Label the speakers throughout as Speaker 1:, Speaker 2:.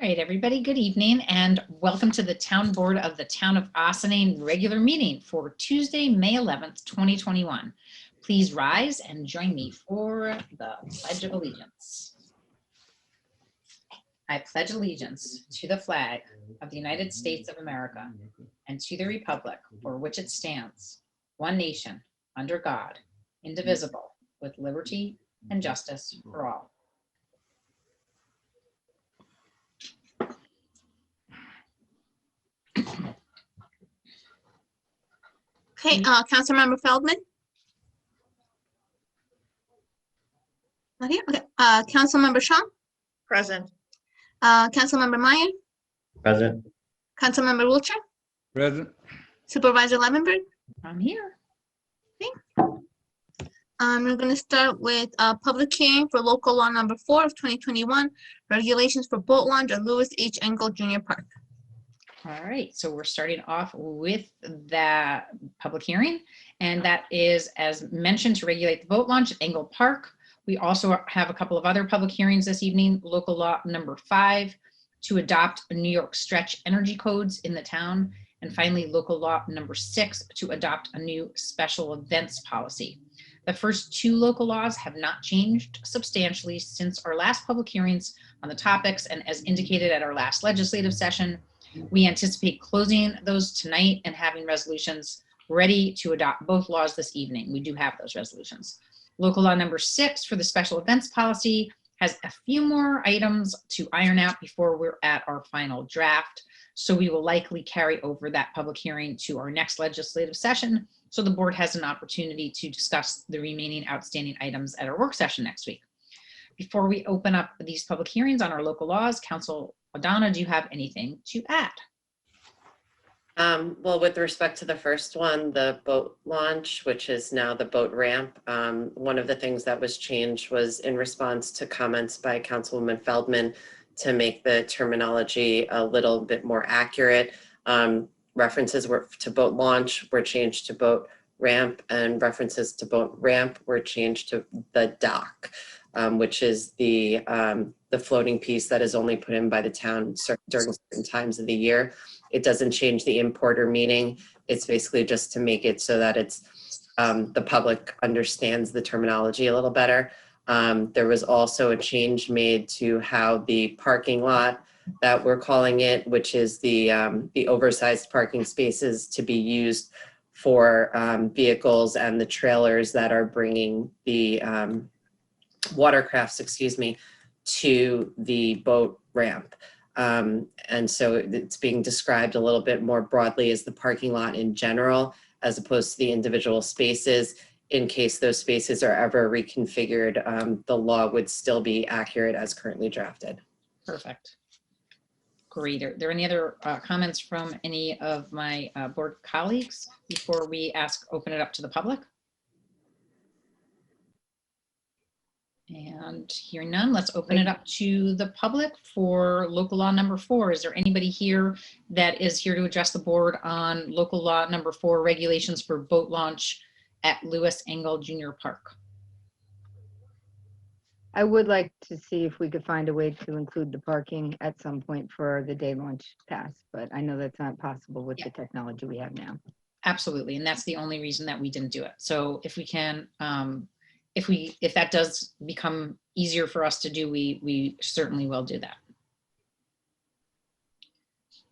Speaker 1: All right, everybody, good evening and welcome to the Town Board of the Town of Ossining regular meeting for Tuesday, May 11th, 2021. Please rise and join me for the Pledge of Allegiance. I pledge allegiance to the flag of the United States of America and to the republic for which it stands, one nation, under God, indivisible, with liberty and justice for all.
Speaker 2: Okay, Councilmember Feldman? Not here, okay. Councilmember Shaw?
Speaker 3: Present.
Speaker 2: Councilmember Meyer?
Speaker 4: Present.
Speaker 2: Councilmember Wiltshire?
Speaker 4: Present.
Speaker 2: Supervisor Levenberg?
Speaker 1: I'm here.
Speaker 2: We're gonna start with a public hearing for local law number 4 of 2021, regulations for boat launch at Lewis H. Engel Jr. Park.
Speaker 1: All right, so we're starting off with that public hearing, and that is, as mentioned, to regulate the boat launch at Engel Park. We also have a couple of other public hearings this evening. Local law number 5 to adopt New York stretch energy codes in the town. And finally, local law number 6 to adopt a new special events policy. The first two local laws have not changed substantially since our last public hearings on the topics, and as indicated at our last legislative session, we anticipate closing those tonight and having resolutions ready to adopt both laws this evening. We do have those resolutions. Local law number 6 for the special events policy has a few more items to iron out before we're at our final draft. So we will likely carry over that public hearing to our next legislative session, so the board has an opportunity to discuss the remaining outstanding items at our work session next week. Before we open up these public hearings on our local laws, Council O'Donnell, do you have anything to add?
Speaker 5: Well, with respect to the first one, the boat launch, which is now the boat ramp, one of the things that was changed was in response to comments by Councilwoman Feldman to make the terminology a little bit more accurate. References to boat launch were changed to boat ramp, and references to boat ramp were changed to the dock, which is the floating piece that is only put in by the town during certain times of the year. It doesn't change the importer meaning. It's basically just to make it so that it's the public understands the terminology a little better. There was also a change made to how the parking lot that we're calling it, which is the oversized parking spaces to be used for vehicles and the trailers that are bringing the watercrafts, to the boat ramp. And so it's being described a little bit more broadly as the parking lot in general, as opposed to the individual spaces. In case those spaces are ever reconfigured, the law would still be accurate as currently drafted.
Speaker 1: Perfect. Great. Are there any other comments from any of my board colleagues before we open it up to the public? And hearing none, let's open it up to the public for local law number 4. Is there anybody here that is here to address the board on local law number 4, regulations for boat launch at Lewis Engel Jr. Park?
Speaker 6: I would like to see if we could find a way to include the parking at some point for the day launch pass, but I know that's not possible with the technology we have now.
Speaker 1: Absolutely, and that's the only reason that we didn't do it. So if we can, if that does become easier for us to do, we certainly will do that.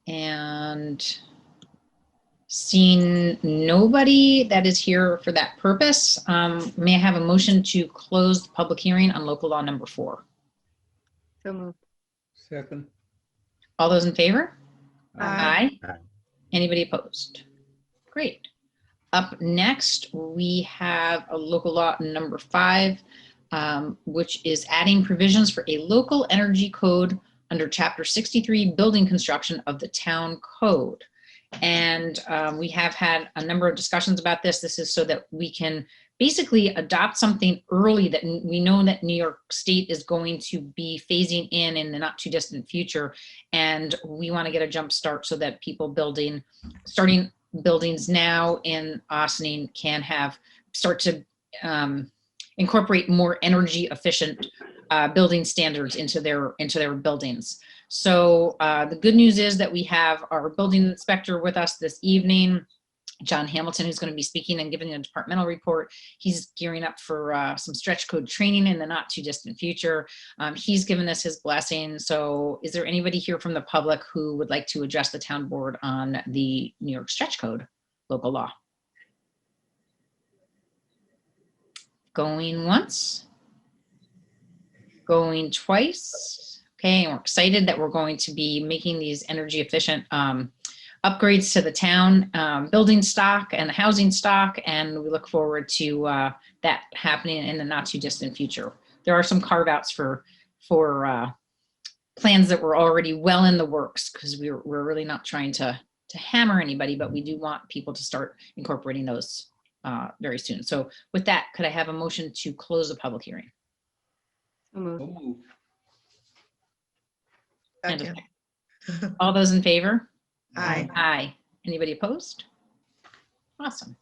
Speaker 1: And seeing nobody that is here for that purpose, may I have a motion to close the public hearing on local law number 4?
Speaker 6: So moved.
Speaker 4: Second.
Speaker 1: All those in favor?
Speaker 3: Aye.
Speaker 4: Aye.
Speaker 1: Anybody opposed? Great. Up next, we have a local law number 5, which is adding provisions for a local energy code under Chapter 63, building construction of the town code. And we have had a number of discussions about this. This is so that we can basically adopt something early that we know that New York State is going to be phasing in the not too distant future. And we want to get a jump start so that people starting buildings now in Ossining can start to incorporate more energy efficient building standards into their buildings. So the good news is that we have our building inspector with us this evening, John Hamilton, who's going to be speaking and giving a departmental report. He's gearing up for some stretch code training in the not too distant future. He's given us his blessing. So is there anybody here from the public who would like to address the town board on the New York stretch code local law? Going once, going twice. Okay, and we're excited that we're going to be making these energy efficient upgrades to the town building stock and the housing stock, and we look forward to that happening in the not too distant future. There are some carve outs for plans that were already well in the works, because we're really not trying to hammer anybody, but we do want people to start incorporating those very soon. So with that, could I have a motion to close the public hearing?
Speaker 6: So moved.
Speaker 4: So moved.
Speaker 1: And a
Speaker 3: Second.
Speaker 1: second. All those in favor?
Speaker 3: Aye.
Speaker 1: Aye. Anybody opposed? Awesome.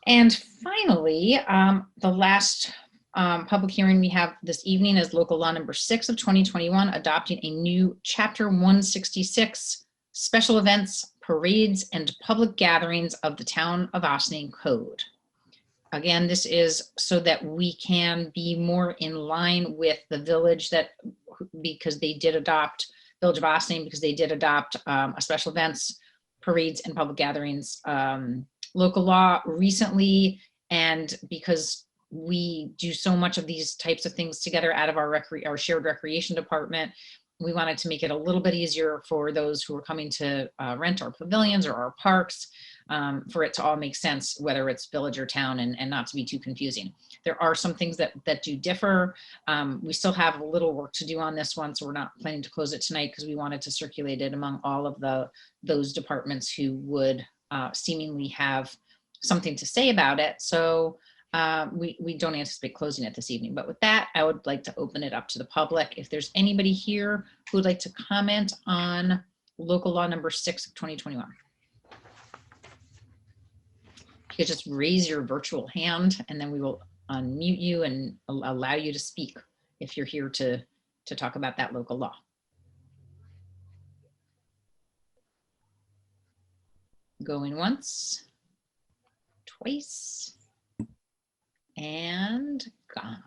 Speaker 1: And finally, the last public hearing we have this evening is local law number 6 of 2021, adopting a new chapter 166 special events, parades, and public gatherings of the town of Ossining Code. Again, this is so that we can be more in line with the village because they did adopt Village of Ossining, because they did adopt a special events, parades, and public gatherings local law recently, and because we do so much of these types of things together out of our shared recreation department, we wanted to make it a little bit easier for those who are coming to rent our pavilions or our parks, for it to all make sense, whether it's village or town, and not to be too confusing. There are some things that do differ. We still have a little work to do on this one, so we're not planning to close it tonight, because we wanted to circulate it among all of those departments who would seemingly have something to say about it. So we don't anticipate closing it this evening. But with that, I would like to open it up to the public. If there's anybody here who would like to comment on local law number 6 of 2021. You could just raise your virtual hand, and then we will unmute you and allow you to speak if you're here to talk about that local law. Going once, twice, and gone.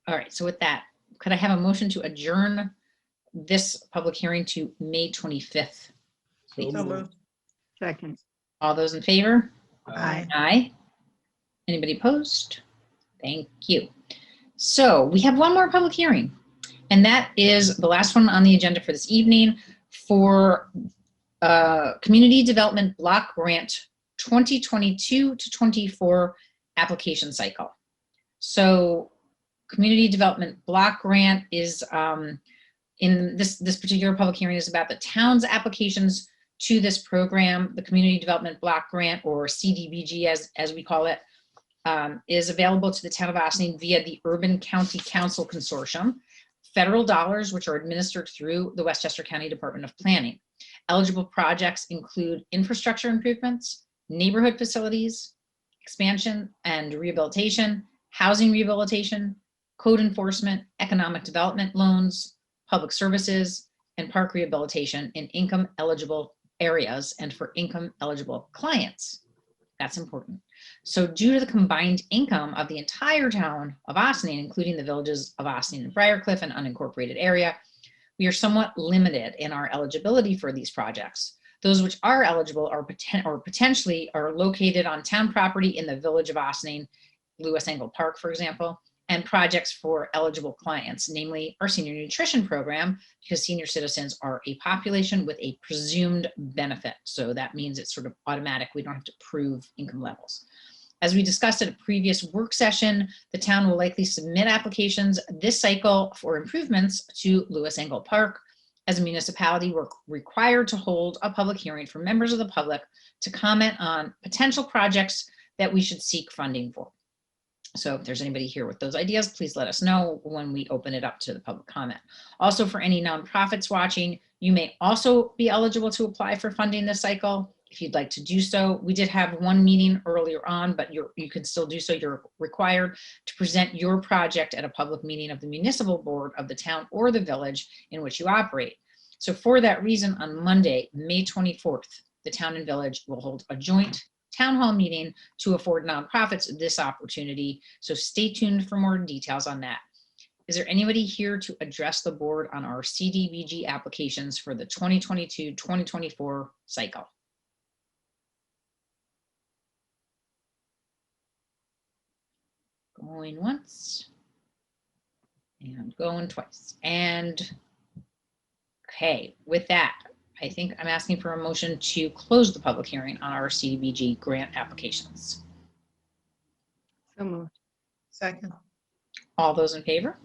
Speaker 1: All right, so with that, could I have a motion to adjourn this public hearing to May 25th? Please.
Speaker 3: So moved.
Speaker 6: Second.
Speaker 1: All those in favor?
Speaker 3: Aye.
Speaker 1: Aye. Anybody opposed? Thank you. So we have one more public hearing, and that is the last one on the agenda for this evening for Community Development Block Grant 2022 to 24 application cycle. So Community Development Block Grant is in this particular public hearing is about the town's applications to this program. The Community Development Block Grant, or CDBG as we call it, is available to the town of Ossining via the Urban County Council Consortium. Federal dollars, which are administered through the Westchester County Department of Planning. Eligible projects include infrastructure improvements, neighborhood facilities, expansion and rehabilitation, housing rehabilitation, code enforcement, economic development loans, public services, and park rehabilitation in income eligible areas and for income eligible clients. That's important. So due to the combined income of the entire town of Ossining, including the villages of Ossining and Briarcliff and unincorporated area, we are somewhat limited in our eligibility for these projects. Those which are eligible are potentially are located on town property in the village of Ossining, Lewis Angle Park, for example, and projects for eligible clients, namely our senior nutrition program, because senior citizens are a population with a presumed benefit. So that means it's sort of automatic. We don't have to prove income levels. As we discussed at a previous work session, the town will likely submit applications this cycle for improvements to Lewis Angle Park. As a municipality, we're required to hold a public hearing for members of the public to comment on potential projects that we should seek funding for. So if there's anybody here with those ideas, please let us know when we open it up to the public comment. Also, for any nonprofits watching, you may also be eligible to apply for funding this cycle. if you'd like to do so. We did have one meeting earlier on, but you can still do so. You're required to present your project at a public meeting of the municipal board of the town or the village in which you operate. So for that reason, on Monday, May 24th, the town and village will hold a joint town hall meeting to afford nonprofits this opportunity. So stay tuned for more details on that. Is there anybody here to address the board on our CDBG applications for the 2022-2024 cycle? Going once and going twice. And okay, with that, I think I'm asking for a motion to close the public hearing on our CDBG grant applications.
Speaker 6: So moved.
Speaker 3: Second.
Speaker 1: All those in favor?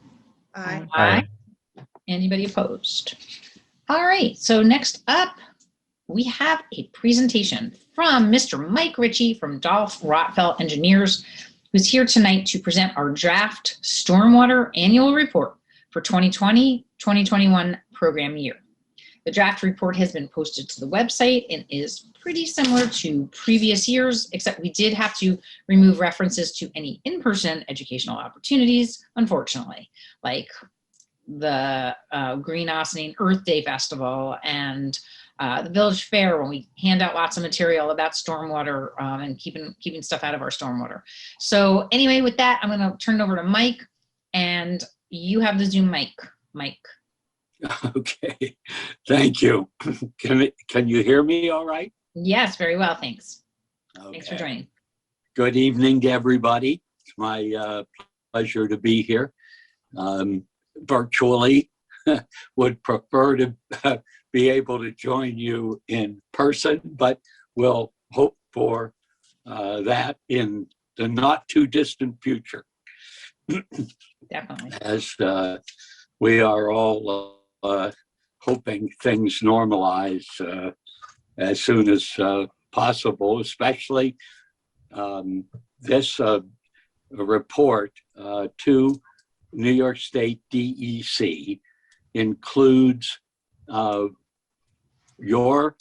Speaker 3: Aye.
Speaker 1: Aye. Anybody opposed? All right, so next up, we have a presentation from Mr. Mike Ritchie from Dolph Rotfeld Engineers, who's here tonight to present our draft stormwater annual report for 2020-2021 program year. The draft report has been posted to the website and is pretty similar to previous years, except we did have to remove references to any in-person educational opportunities, unfortunately, like the Green Ossining Earth Day Festival and the Village Fair, when we hand out lots of material about stormwater and keeping stuff out of our stormwater. So anyway, with that, I'm going to turn it over to Mike, and you have the Zoom mic, Mike.
Speaker 7: Okay, thank you. Can you hear me all right?
Speaker 1: Yes, very well, thanks.
Speaker 7: Okay.
Speaker 1: Thanks for joining.
Speaker 7: Good evening to everybody. It's my pleasure to be here. Virtually, would prefer to be able to join you in person, but we'll hope for that in the not too distant future.
Speaker 1: Definitely.
Speaker 7: As we are all hoping things normalize as soon as possible, especially this report to New York State DEC includes your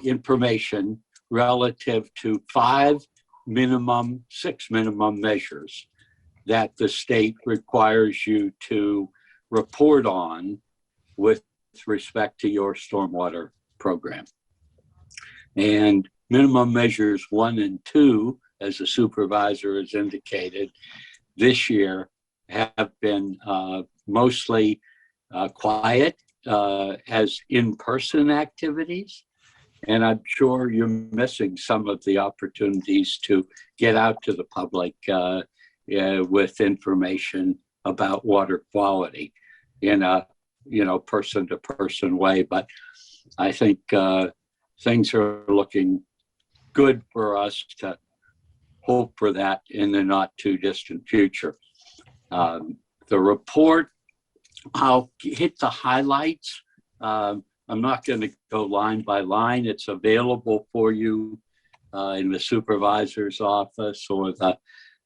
Speaker 7: information relative to 6 minimum measures that the state requires you to report on with respect to your stormwater program. And minimum measures 1 and 2, as the supervisor has indicated, this year have been mostly quiet as in-person activities. And I'm sure you're missing some of the opportunities to get out to the public with information about water quality in a person-to-person way. But I think things are looking good for us to hope for that in the not too distant future. The report, I'll hit the highlights. I'm not going to go line by line. It's available for you in the supervisor's office or the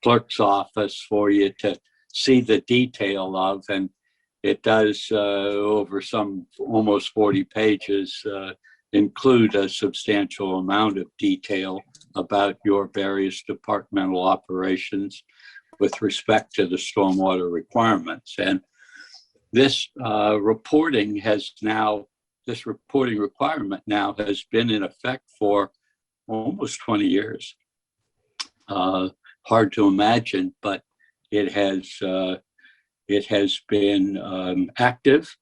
Speaker 7: clerk's office for you to see the detail of, and it does over some almost 40 pages include a substantial amount of detail about your various departmental operations with respect to the stormwater requirements. And this reporting requirement now has been in effect for almost 20 years. Hard to imagine, but it has been active.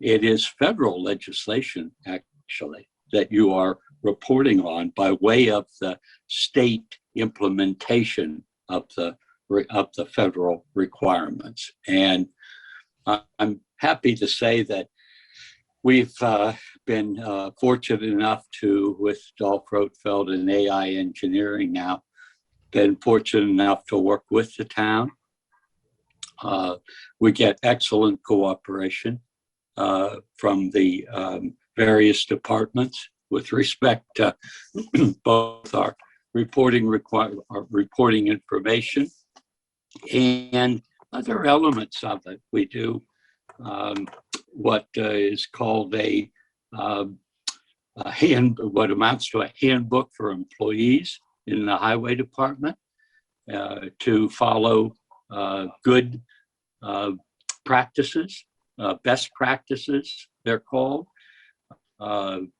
Speaker 7: It is federal legislation, actually, that you are reporting on by way of the state implementation of the federal requirements. And I'm happy to say that we've been fortunate enough to, with Dolph Rotfeld and AI Engineering now, been fortunate enough to work with the town. We get excellent cooperation from the various departments with respect to both our reporting information and other elements of it. We do what is called a what amounts to a handbook for employees in the highway department to follow good practices, best practices, they're called,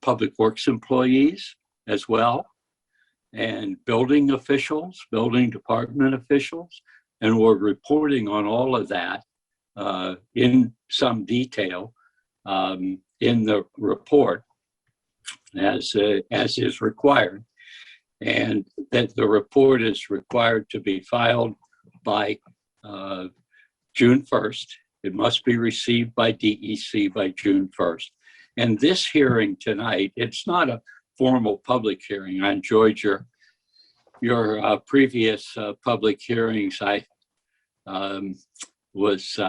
Speaker 7: public works employees as well, and building officials, building department officials. And we're reporting on all of that in some detail in the report as is required. And that the report is required to be filed by June 1st. It must be received by DEC by June 1st. And this hearing tonight, it's not a formal public hearing. I enjoyed your previous public hearings. I was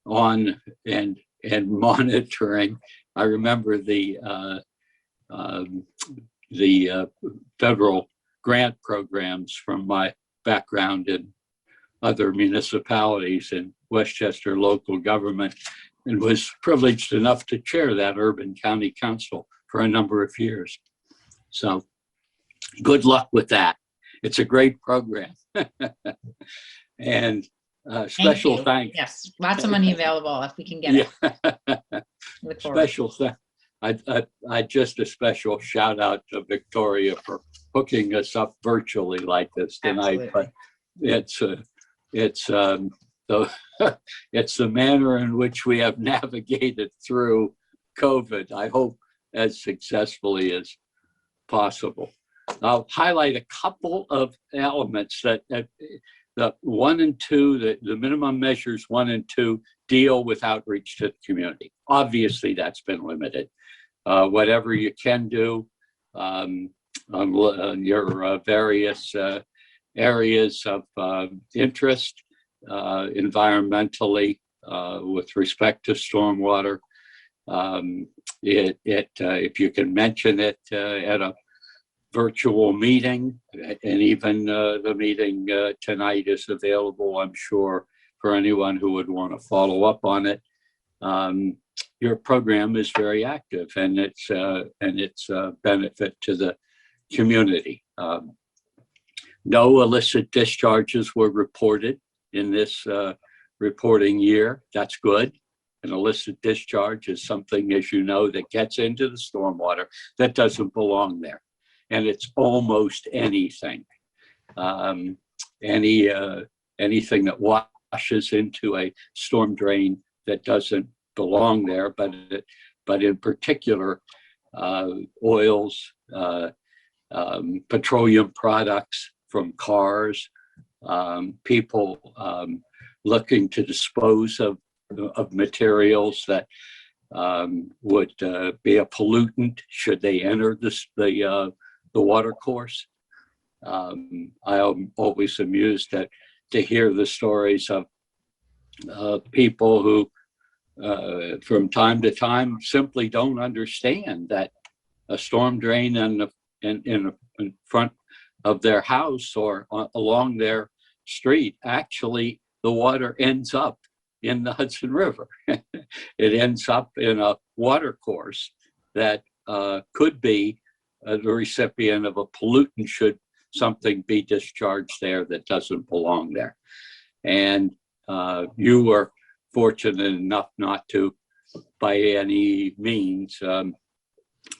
Speaker 7: on and monitoring. I remember the federal grant programs from my background in other municipalities in Westchester local government, and was privileged enough to chair that urban county council for a number of years. So good luck with that. It's a great program. And special thanks.
Speaker 1: Yes, lots of money available if we can get it. Look forward.
Speaker 7: Special thanks. I just a special shout out to Victoria for hooking us up virtually like this tonight.
Speaker 1: Absolutely.
Speaker 7: But it's the manner in which we have navigated through COVID, I hope, as successfully as possible. I'll highlight a couple of elements that the 1 and 2, the minimum measures 1 and 2 deal with outreach to the community. Obviously, that's been limited. Whatever you can do on your various areas of interest, environmentally, with respect to stormwater, if you can mention it at a virtual meeting, and even the meeting tonight is available, I'm sure, for anyone who would want to follow up on it. Your program is very active, and it's a benefit to the community. No illicit discharges were reported in this reporting year. That's good. An illicit discharge is something, as you know, that gets into the stormwater that doesn't belong there. And it's almost anything. Anything that washes into a storm drain that doesn't belong there, but in particular, oils, petroleum products from cars, people looking to dispose of materials that would be a pollutant should they enter the water course. I am always amused to hear the stories of people who from time to time simply don't understand that a storm drain in front of their house or along their street, actually the water ends up in the Hudson River. It ends up in a water course that could be the recipient of a pollutant should something be discharged there that doesn't belong there. And you were fortunate enough not to, by any means,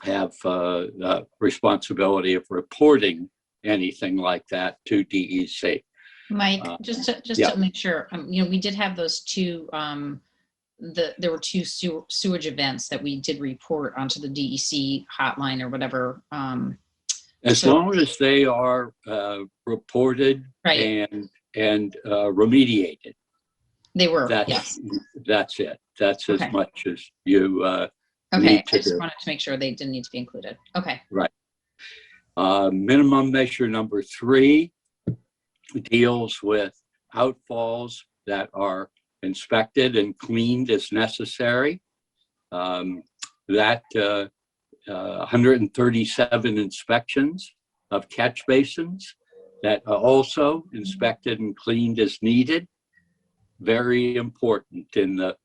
Speaker 7: have the responsibility of reporting anything like that to DEC.
Speaker 1: Mike, just to make sure, we did have those two, there were two sewage events that we did report onto the DEC hotline or whatever.
Speaker 7: As long as they are reported,
Speaker 1: right,
Speaker 7: and remediated.
Speaker 1: They were, yes.
Speaker 7: That's it. That's
Speaker 1: okay.
Speaker 7: As much as you
Speaker 1: okay, I just wanted to make sure they didn't need to be included. Okay.
Speaker 7: Right. Minimum measure number 3 deals with outfalls that are inspected and cleaned as necessary. That 137 inspections of catch basins that are also inspected and cleaned as needed. Very important in the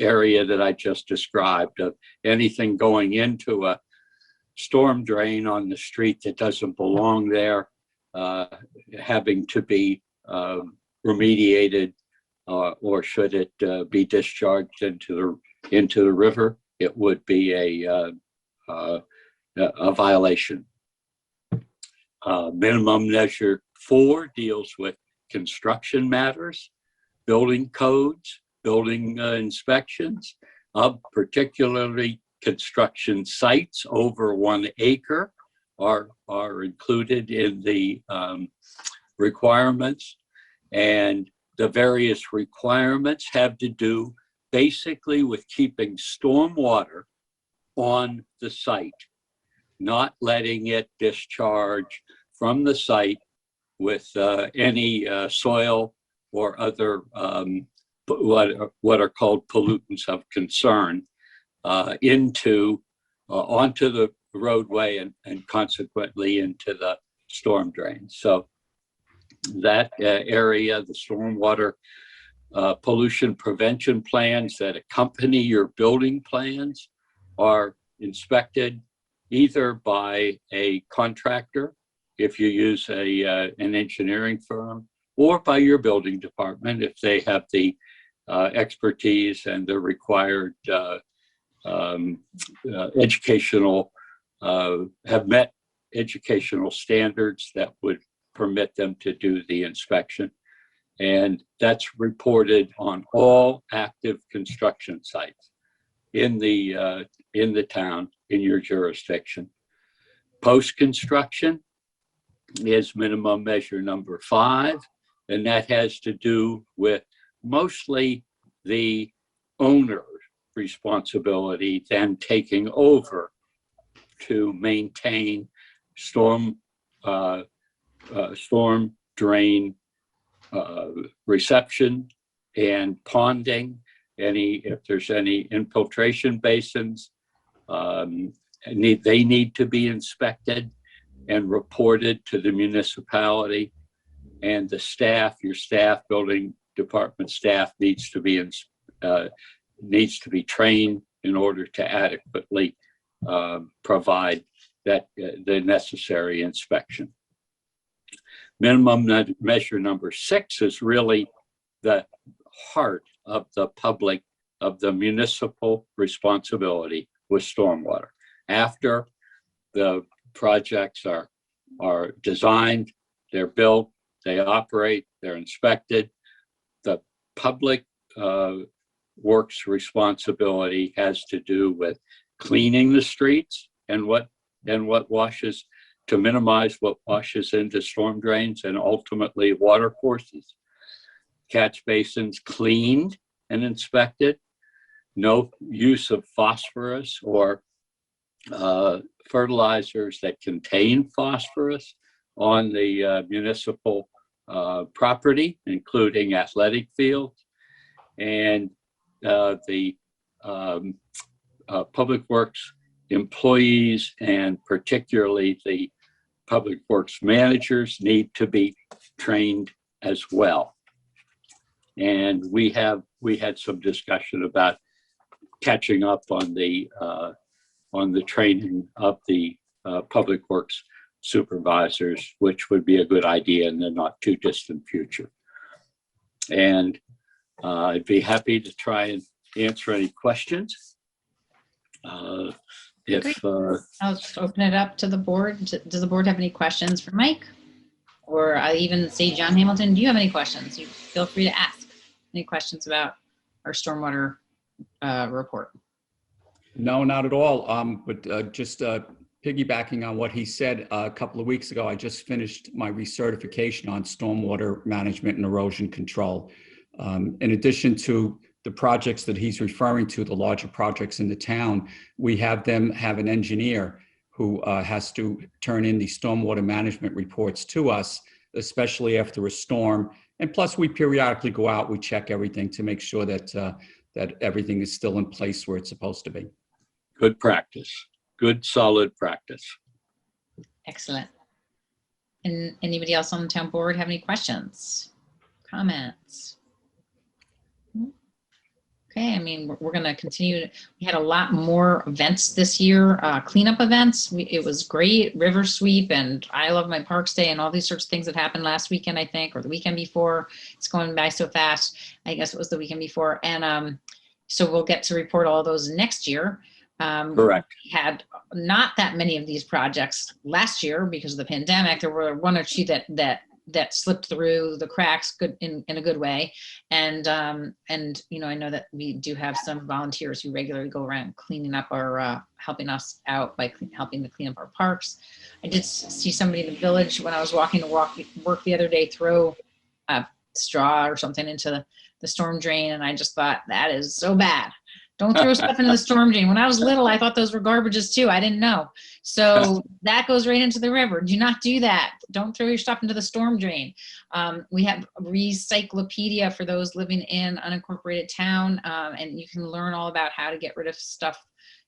Speaker 7: area that I just described, of anything going into a storm drain on the street that doesn't belong there, having to be remediated, or should it be discharged into the river, it would be a violation. Minimum measure 4 deals with construction matters, building codes, building inspections of particularly construction sites over 1 acre are included in the requirements. And the various requirements have to do basically with keeping stormwater on the site, not letting it discharge from the site with any soil or other what are called pollutants of concern onto the roadway and consequently into the storm drain. So that area, the stormwater pollution prevention plans that accompany your building plans are inspected either by a contractor, if you use an engineering firm, or by your building department if they have the expertise and the required educational, have met educational standards that would permit them to do the inspection. And that's reported on all active construction sites in the town, in your jurisdiction. Post-construction is minimum measure number 5, and that has to do with mostly the owner's responsibility then taking over to maintain storm drain reception and ponding. If there's any infiltration basins, they need to be inspected and reported to the municipality, and the staff, your staff, building department staff, needs to be trained in order to adequately provide that the necessary inspection. Minimum measure number 6 is really the heart of the municipal responsibility with stormwater. After the projects are designed, they're built, they operate, they're inspected, the public works responsibility has to do with cleaning the streets and what washes, to minimize what washes into storm drains and ultimately water courses. Catch basins cleaned and inspected. No use of phosphorus or fertilizers that contain phosphorus on the municipal property, including athletic fields. And the public works employees, and particularly the public works managers, need to be trained as well. And we had some discussion about catching up on the training of the public works supervisors, which would be a good idea in the not too distant future. And I'd be happy to try and answer any questions.
Speaker 1: I'll just open it up to the board. Does the board have any questions for Mike? Or I even say, John Hamilton, do you have any questions? You feel free to ask any questions about our stormwater report.
Speaker 8: No, not at all. But just piggybacking on what he said a couple of weeks ago, I just finished my recertification on stormwater management and erosion control. In addition to the projects that he's referring to, the larger projects in the town, we have them have an engineer who has to turn in the stormwater management reports to us, especially after a storm. And plus, we periodically go out, we check everything to make sure that that everything is still in place where it's supposed to be.
Speaker 7: Good practice. Good, solid practice.
Speaker 1: Excellent. And anybody else on the town board have any questions, comments? Okay, Okay, I mean, we're going to continue. We had a lot more events this year, cleanup events. It was great, River Sweep and I Love My Parks Day and all these sorts of things that happened last weekend, I think, or the weekend before. It's going by so fast. I guess it was the weekend before. And so we'll get to report all those next year.
Speaker 7: Correct.
Speaker 1: We had not that many of these projects last year because of the pandemic. There were one or two that slipped through the cracks in a good way. And you know, I know that we do have some volunteers who regularly go around cleaning up our, helping us out by helping to clean up our parks. I did see somebody in the village when I was walking to work the other day, throw a straw or something into the storm drain. And I just thought, that is so bad. Don't throw stuff into the storm drain. When I was little, I thought those were garbages too. I didn't know. So that goes right into the river. Do not do that. Don't throw your stuff into the storm drain. We have Recyclopedia for those living in unincorporated town. And you can learn all about how to get rid of stuff,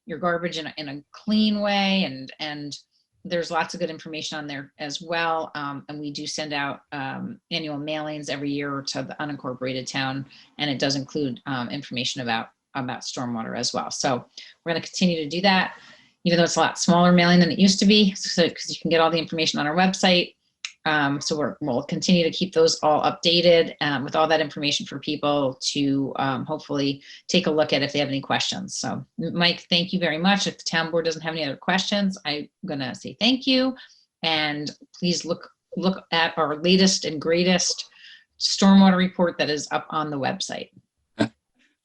Speaker 1: your garbage in a clean way. And there's lots of good information on there as well. And we do send out annual mailings every year to the unincorporated town. And it does include information about stormwater as well. So we're going to continue to do that, even though it's a lot smaller mailing than it used to be, so because you can get all the information on our website. So we'll continue to keep those all updated with all that information for people to hopefully take a look at if they have any questions. So Mike, thank you very much. If the town board doesn't have any other questions, I'm gonna say thank you. And please look at our latest and greatest stormwater report that is up on the website.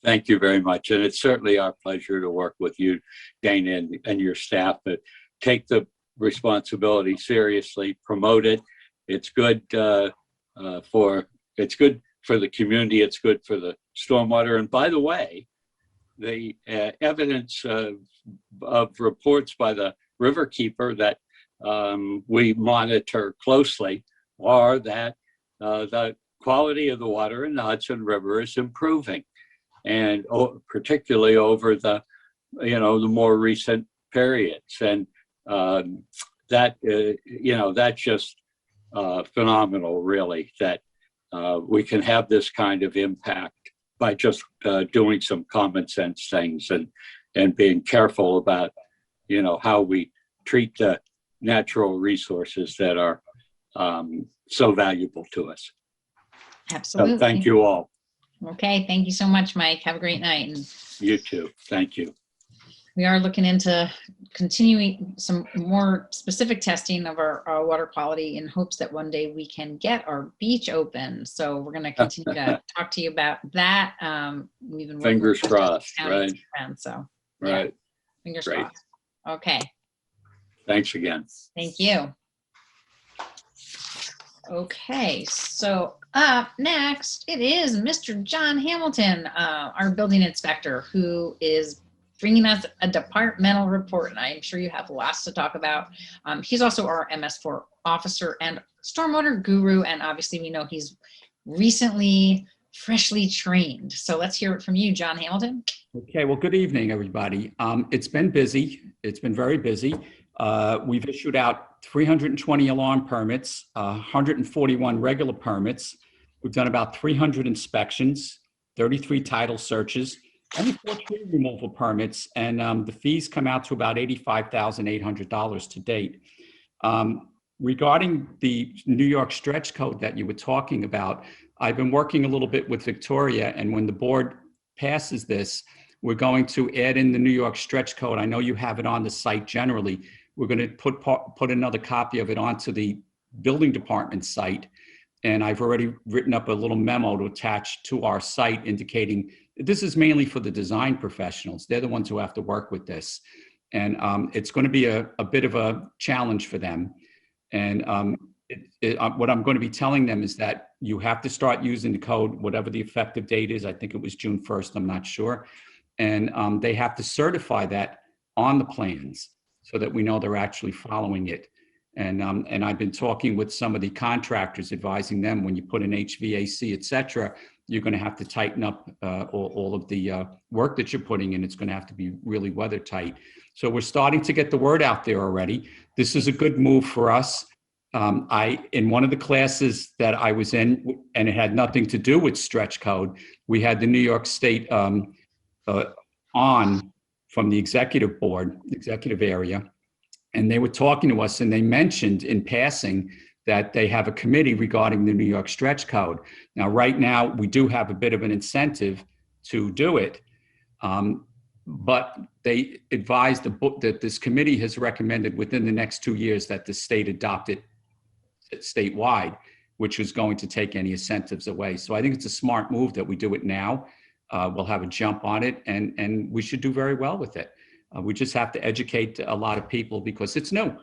Speaker 7: Thank you very much. And it's certainly our pleasure to work with you, Dana, and your staff, but take the responsibility seriously, promote it. It's good it's good for the community. It's good for the stormwater. And by the way, the evidence of reports by the Riverkeeper that we monitor closely are that the quality of the water in the Hudson River is improving. And particularly over the more recent periods. And that's just phenomenal, really, that we can have this kind of impact by just doing some common sense things and being careful about, how we treat the natural resources that are so valuable to us.
Speaker 1: Absolutely.
Speaker 7: So thank you all.
Speaker 1: Okay, thank you so much, Mike. Have a great night. And
Speaker 7: You too. Thank you.
Speaker 1: we are looking into continuing some more specific testing of our water quality in hopes that one day we can get our beach open. So we're going to continue to talk to you about that. We've been working
Speaker 7: Fingers
Speaker 1: with
Speaker 7: crossed,
Speaker 1: counties
Speaker 7: right?
Speaker 1: and friends, so yeah,
Speaker 7: Right.
Speaker 1: fingers
Speaker 7: Great.
Speaker 1: crossed. Okay,
Speaker 7: Thanks again.
Speaker 1: thank you. Okay, so up next, it is Mr. John Hamilton, our building inspector, who is bringing us a departmental report, and I'm sure you have lots to talk about. He's also our MS4 officer and stormwater guru, and obviously we know he's recently freshly trained. So let's hear it from you, John Hamilton.
Speaker 8: Okay, well, good evening, everybody. It's been busy. It's been very busy. We've issued out 320 alarm permits, 141 regular permits. We've done about 300 inspections, 33 title searches, only 4 tree removal permits, and the fees come out to about $85,800 to date. Regarding the New York stretch code that you were talking about, I've been working a little bit with Victoria, and when the board passes this, we're going to add in the New York stretch code. I know you have it on the site generally. We're going to put another copy of it onto the building department site. And I've already written up a little memo to attach to our site indicating this is mainly for the design professionals. They're the ones who have to work with this. And it's going to be a bit of a challenge for them. And what I'm going to be telling them is that you have to start using the code, whatever the effective date is. I think it was June 1st, I'm not sure. And they have to certify that on the plans so that we know they're actually following it. And I've been talking with some of the contractors, advising them when you put in HVAC, et cetera, you're going to have to tighten up all of the work that you're putting in. It's going to have to be really weather tight. So we're starting to get the word out there already. This is a good move for us. In one of the classes that I was in, and it had nothing to do with stretch code, we had the New York State on from the executive board, executive area, and they were talking to us, and they mentioned in passing that they have a committee regarding the New York stretch code. Now, right now, we do have a bit of an incentive to do it, but they advised that this committee has recommended within the next 2 years that the state adopt it statewide, which is going to take any incentives away. So I think it's a smart move that we do it now. We'll have a jump on it, and we should do very well with it. We just have to educate a lot of people because it's new.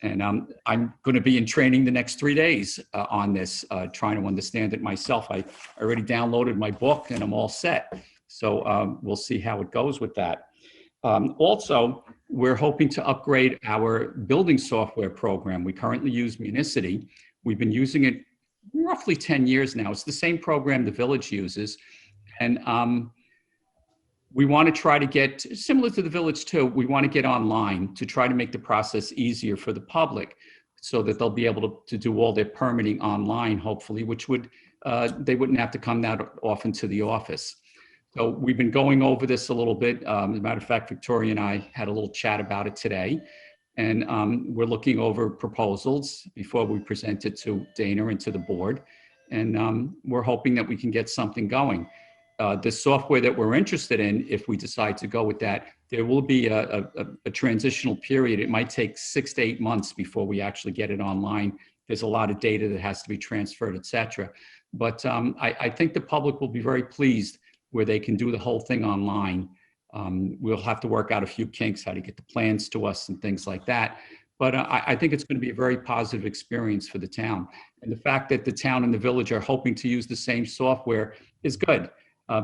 Speaker 8: And I'm going to be in training the next 3 days on this, trying to understand it myself. I already downloaded my book and I'm all set. So we'll see how it goes with that. Also, we're hoping to upgrade our building software program. We currently use Municity. We've been using it roughly 10 years now. It's the same program the village uses. And we want to try to get, similar to the village too, we want to get online to try to make the process easier for the public so that they'll be able to do all their permitting online, hopefully, which would, they wouldn't have to come that often to the office. So we've been going over this a little bit. As a matter of fact, Victoria and I had a little chat about it today. And we're looking over proposals before we present it to Dana and to the board. And we're hoping that we can get something going. The software that we're interested in, if we decide to go with that, there will be a transitional period. It might take 6 to 8 months before we actually get it online. There's a lot of data that has to be transferred, et cetera. But I think the public will be very pleased where they can do the whole thing online. We'll have to work out a few kinks, how to get the plans to us and things like that. But I think it's going to be a very positive experience for the town. And the fact that the town and the village are hoping to use the same software is good.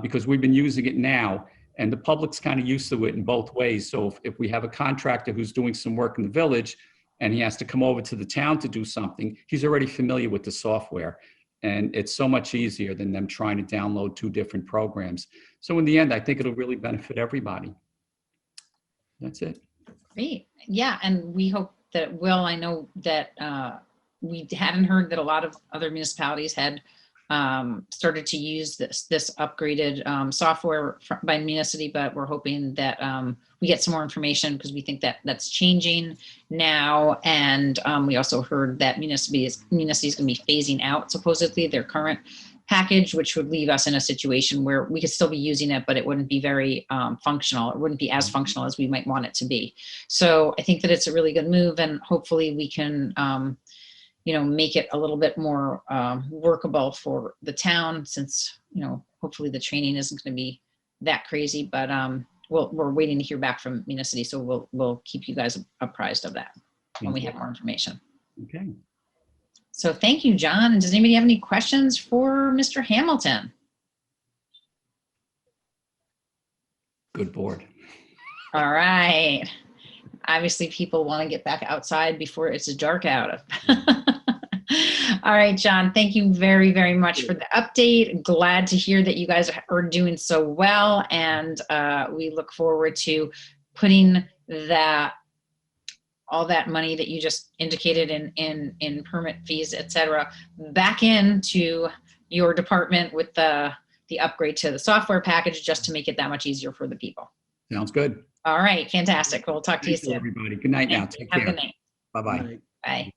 Speaker 8: Because we've been using it now and the public's kind of used to it in both ways. So if we have a contractor who's doing some work in the village and he has to come over to the town to do something, he's already familiar with the software. And it's so much easier than them trying to download 2 different programs. So in the end, I think it'll really benefit everybody. That's it.
Speaker 1: Great. Yeah, and we hope that it will. I know that we hadn't heard that a lot of other municipalities had started to use this upgraded software by Municity, but we're hoping that we get some more information because we think that that's changing now. And we also heard that Municity is going to be phasing out supposedly their current package, which would leave us in a situation where we could still be using it, but it wouldn't be very functional. It wouldn't be as functional as we might want it to be. So I think that it's a really good move, and hopefully we can make it a little bit more workable for the town, since, hopefully the training isn't going to be that crazy, but we're waiting to hear back from Municity. So we'll keep you guys apprised of that when we have more information.
Speaker 8: Okay.
Speaker 1: So thank you, John. And does anybody have any questions for Mr. Hamilton?
Speaker 8: Good board.
Speaker 1: All right. Obviously people want to get back outside before it's dark out. All right, John, thank you very, very much for the update. Glad to hear that you guys are doing so well. And we look forward to putting all that money that you just indicated in permit fees, et cetera, back into your department with the upgrade to the software package, just to make it that much easier for the people.
Speaker 8: Sounds good.
Speaker 1: All right, fantastic. We'll talk to you
Speaker 8: Thank you,
Speaker 1: soon.
Speaker 8: everybody. Good night now. Take
Speaker 1: Have a
Speaker 8: care.
Speaker 1: good night.
Speaker 8: Bye-bye.
Speaker 1: Bye.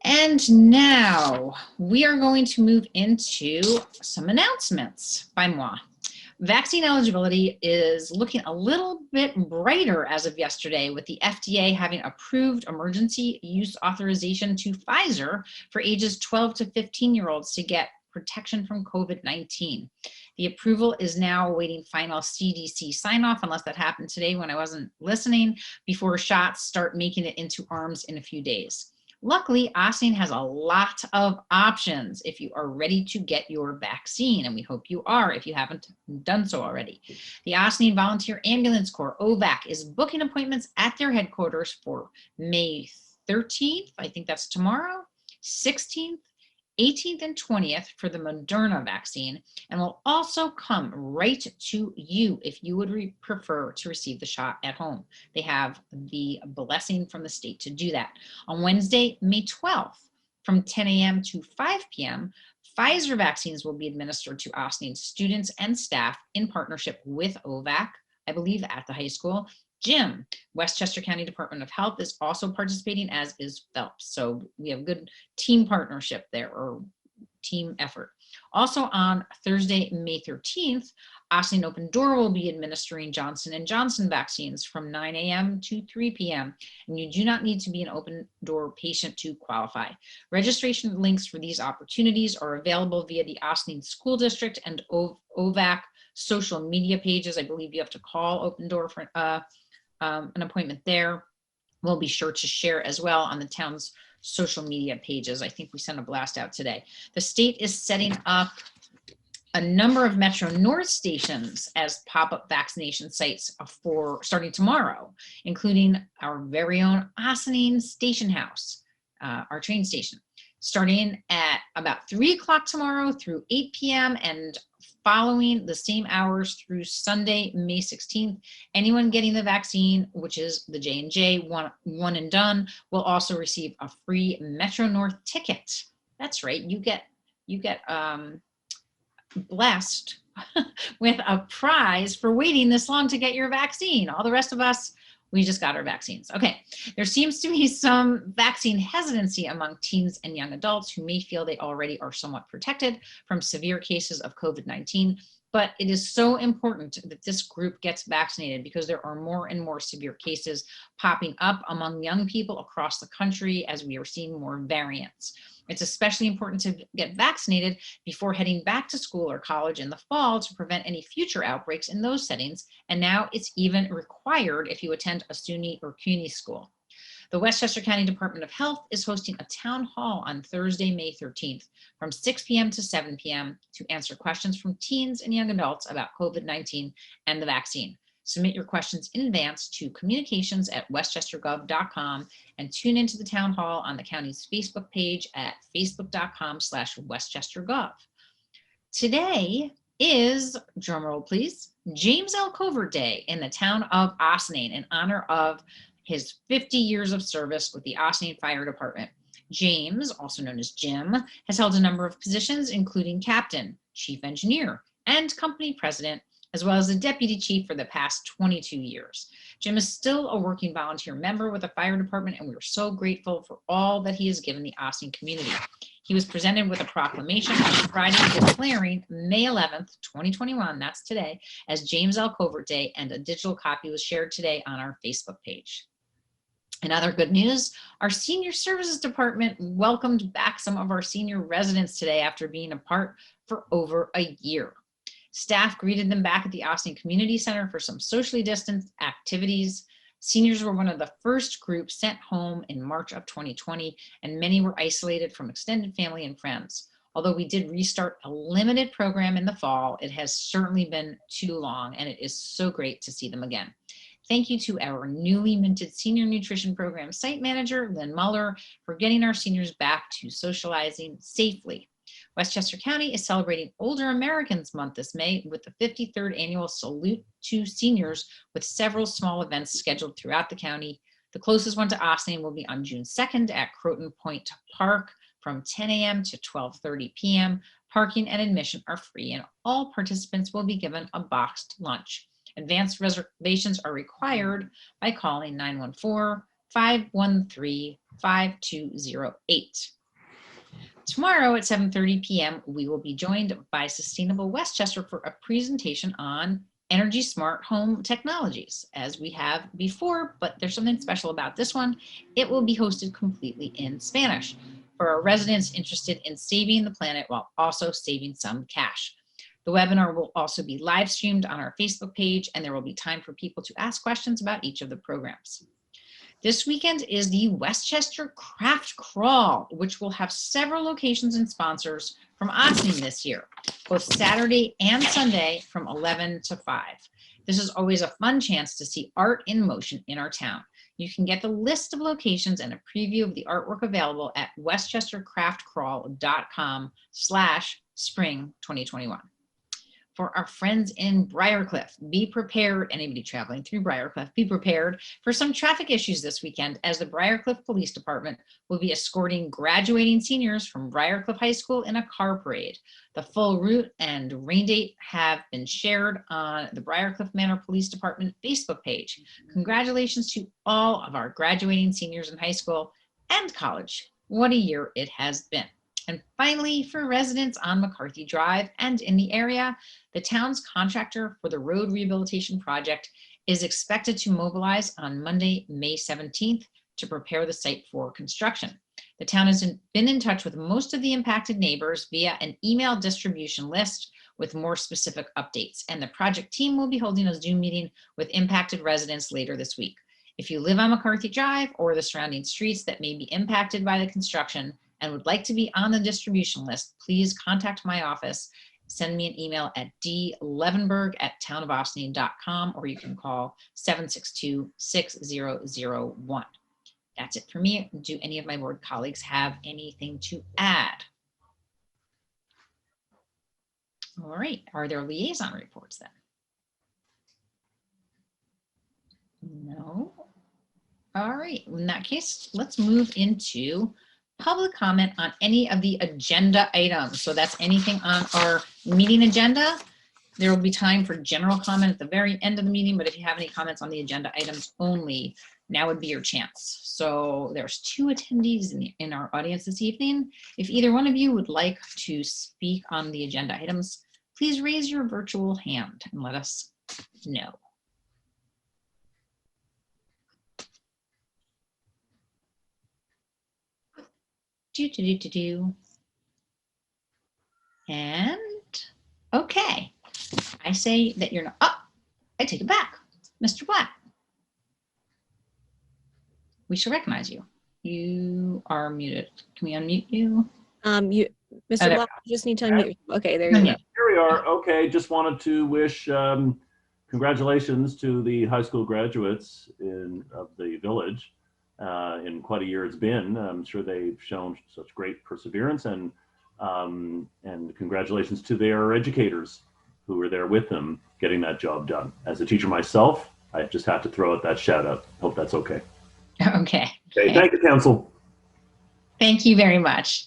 Speaker 1: And now we are going to move into some announcements by moi. Vaccine eligibility is looking a little bit brighter as of yesterday, with the FDA having approved emergency use authorization to Pfizer for ages 12 to 15-year-olds to get protection from COVID-19. The approval is now awaiting final CDC sign-off, unless that happened today when I wasn't listening, before shots start making it into arms in a few days. Luckily, Ossining has a lot of options if you are ready to get your vaccine, and we hope you are if you haven't done so already. The Ossining Volunteer Ambulance Corps, OVAC, is booking appointments at their headquarters for May 13th, I think that's tomorrow, 16th, 18th, and 20th for the Moderna vaccine, and will also come right to you if you would prefer to receive the shot at home. They have the blessing from the state to do that. On Wednesday, May 12th, from 10 a.m. to 5 p.m., Pfizer vaccines will be administered to Ossining students and staff in partnership with OVAC, I believe at the high school. Jim, Westchester County Department of Health is also participating, as is Phelps. So we have good team partnership there, or team effort. Also on Thursday, May 13th, Ossining Open Door will be administering Johnson & Johnson vaccines from 9 a.m. to 3 p.m. And you do not need to be an Open Door patient to qualify. Registration links for these opportunities are available via the Ossining School District and OVAC social media pages. I believe you have to call Open Door for an appointment there. We'll be sure to share as well on the town's social media pages. I think we sent a blast out today. The state is setting up a number of Metro North stations as pop-up vaccination sites for starting tomorrow, including our very own Ossining Station House, our train station, starting at about 3 o'clock tomorrow through 8 p.m. and following the same hours through Sunday, May 16th. Anyone getting the vaccine, which is the J&J one and done, will also receive a free Metro North ticket. That's right, you get blessed with a prize for waiting this long to get your vaccine. All the rest of us, we just got our vaccines. Okay, there seems to be some vaccine hesitancy among teens and young adults who may feel they already are somewhat protected from severe cases of COVID-19, but it is so important that this group gets vaccinated because there are more and more severe cases popping up among young people across the country as we are seeing more variants. It's especially important to get vaccinated before heading back to school or college in the fall to prevent any future outbreaks in those settings. And now it's even required if you attend a SUNY or CUNY school. The Westchester County Department of Health is hosting a town hall on Thursday, May 13th from 6 p.m. to 7 p.m. to answer questions from teens and young adults about COVID-19 and the vaccine. Submit your questions in advance to communications@westchestergov.com and tune into the town hall on the county's Facebook page at facebook.com/westchestergov. Today is, drumroll please, James L. Covert Day in the town of Ossining in honor of his 50 years of service with the Ossining Fire Department. James, also known as Jim, has held a number of positions, including captain, chief engineer, and company president, as well as a deputy chief for the past 22 years. Jim is still a working volunteer member with the fire department, and we are so grateful for all that he has given the Ossining community. He was presented with a proclamation on Friday declaring May 11th, 2021, that's today, as James L. Covert Day, and a digital copy was shared today on our Facebook page. In other good news, our Senior Services Department welcomed back some of our senior residents today after being apart for over a year. Staff greeted them back at the Ossining Community Center for some socially distanced activities. Seniors were one of the first groups sent home in March of 2020, and many were isolated from extended family and friends. Although we did restart a limited program in the fall, it has certainly been too long, and it is so great to see them again. Thank you to our newly minted Senior Nutrition Program Site Manager, Lynn Muller, for getting our seniors back to socializing safely. Westchester County is celebrating Older Americans Month this May with the 53rd Annual Salute to Seniors, with several small events scheduled throughout the county. The closest one to Ossining will be on June 2nd at Croton Point Park from 10 a.m. to 12:30 p.m. Parking and admission are free, and all participants will be given a boxed lunch. Advanced reservations are required by calling 914-513-5208. Tomorrow at 7:30 p.m., we will be joined by Sustainable Westchester for a presentation on energy smart home technologies, as we have before, but there's something special about this one. It will be hosted completely in Spanish for our residents interested in saving the planet while also saving some cash. The webinar will also be live streamed on our Facebook page, and there will be time for people to ask questions about each of the programs. This weekend is the Westchester Craft Crawl, which will have several locations and sponsors from Ossining this year, both Saturday and Sunday from 11 to 5. This is always a fun chance to see art in motion in our town. You can get the list of locations and a preview of the artwork available at westchestercraftcrawl.com/spring2021. for our friends in Briarcliff. Be prepared, anybody traveling through Briarcliff, be prepared for some traffic issues this weekend as the Briarcliff Police Department will be escorting graduating seniors from Briarcliff High School in a car parade. The full route and rain date have been shared on the Briarcliff Manor Police Department Facebook page. Congratulations to all of our graduating seniors in high school and college. What a year it has been. And finally, for residents on McCarthy Drive and in the area, the town's contractor for the road rehabilitation project is expected to mobilize on Monday, May 17th to prepare the site for construction. The town has been in touch with most of the impacted neighbors via an email distribution list with more specific updates, and the project team will be holding a Zoom meeting with impacted residents later this week. If you live on McCarthy Drive or the surrounding streets that may be impacted by the construction and would like to be on the distribution list, please contact my office. Send me an email at dlevenberg@townofaustining.com, or you can call 762-6001. That's it for me. Do any of my board colleagues have anything to add? All right, are there liaison reports then? No. All right, in that case, let's move into public comment on any of the agenda items. So that's anything on our meeting agenda. There will be time for general comment at the very end of the meeting, but if you have any comments on the agenda items only, now would be your chance. So there's 2 attendees in our audience this evening. If either one of you would like to speak on the agenda items, please raise your virtual hand and let us know. And okay, I say that you're not, I take it back. Mr. Black. We should recognize you. You are muted. Can we unmute you?
Speaker 9: Mr.
Speaker 1: there
Speaker 9: Black, you just need to unmute. Okay, there you go.
Speaker 1: Unmute.
Speaker 10: Here we are. Okay, just wanted to wish congratulations to the high school graduates of the village. In quite a year it's been. I'm sure they've shown such great perseverance, and congratulations to their educators who were there with them getting that job done. As a teacher myself, I just have to throw out that shout out. Hope that's okay.
Speaker 1: Okay.
Speaker 10: Okay, thank you, council.
Speaker 1: Thank you very much.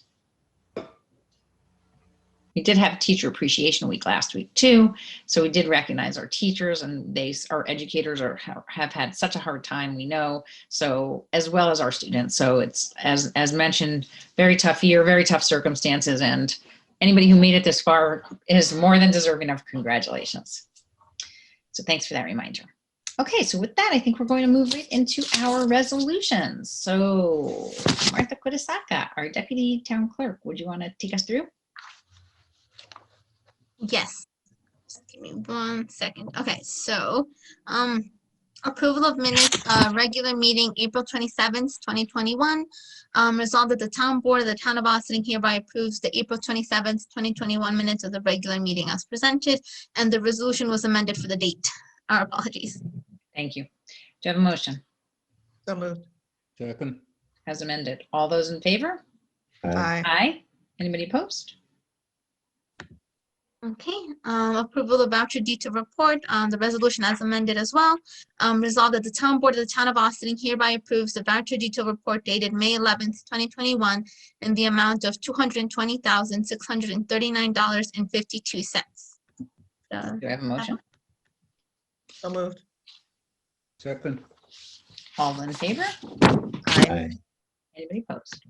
Speaker 1: We did have Teacher Appreciation Week last week too, so we did recognize our teachers, and our educators have had such a hard time, we know, so as well as our students. So it's, as mentioned, very tough year, very tough circumstances, and anybody who made it this far is more than deserving of congratulations. So thanks for that reminder. Okay, so with that, I think we're going to move right into our resolutions. So Martha Kudasaka, our Deputy Town Clerk, would you want to take us through?
Speaker 2: Yes. Just give me 1 second. Okay, so approval of minutes, regular meeting, April 27th, 2021. Resolved that the town board of the town of Austining hereby approves the April 27th, 2021 minutes of the regular meeting as presented, and the resolution was amended for the date. Our apologies.
Speaker 1: Thank you. Do you have a motion?
Speaker 3: So moved.
Speaker 4: Second.
Speaker 1: As amended. All those in favor?
Speaker 3: Aye.
Speaker 1: Aye. Anybody opposed?
Speaker 2: Okay, approval of voucher detail report, the resolution as amended as well. Resolved that the town board of the town of Austining hereby approves the voucher detail report dated May 11th, 2021 in the amount of $220,639.52.
Speaker 1: Do I have a motion?
Speaker 3: So moved.
Speaker 4: Second.
Speaker 1: All in favor?
Speaker 3: Aye.
Speaker 1: Anybody opposed?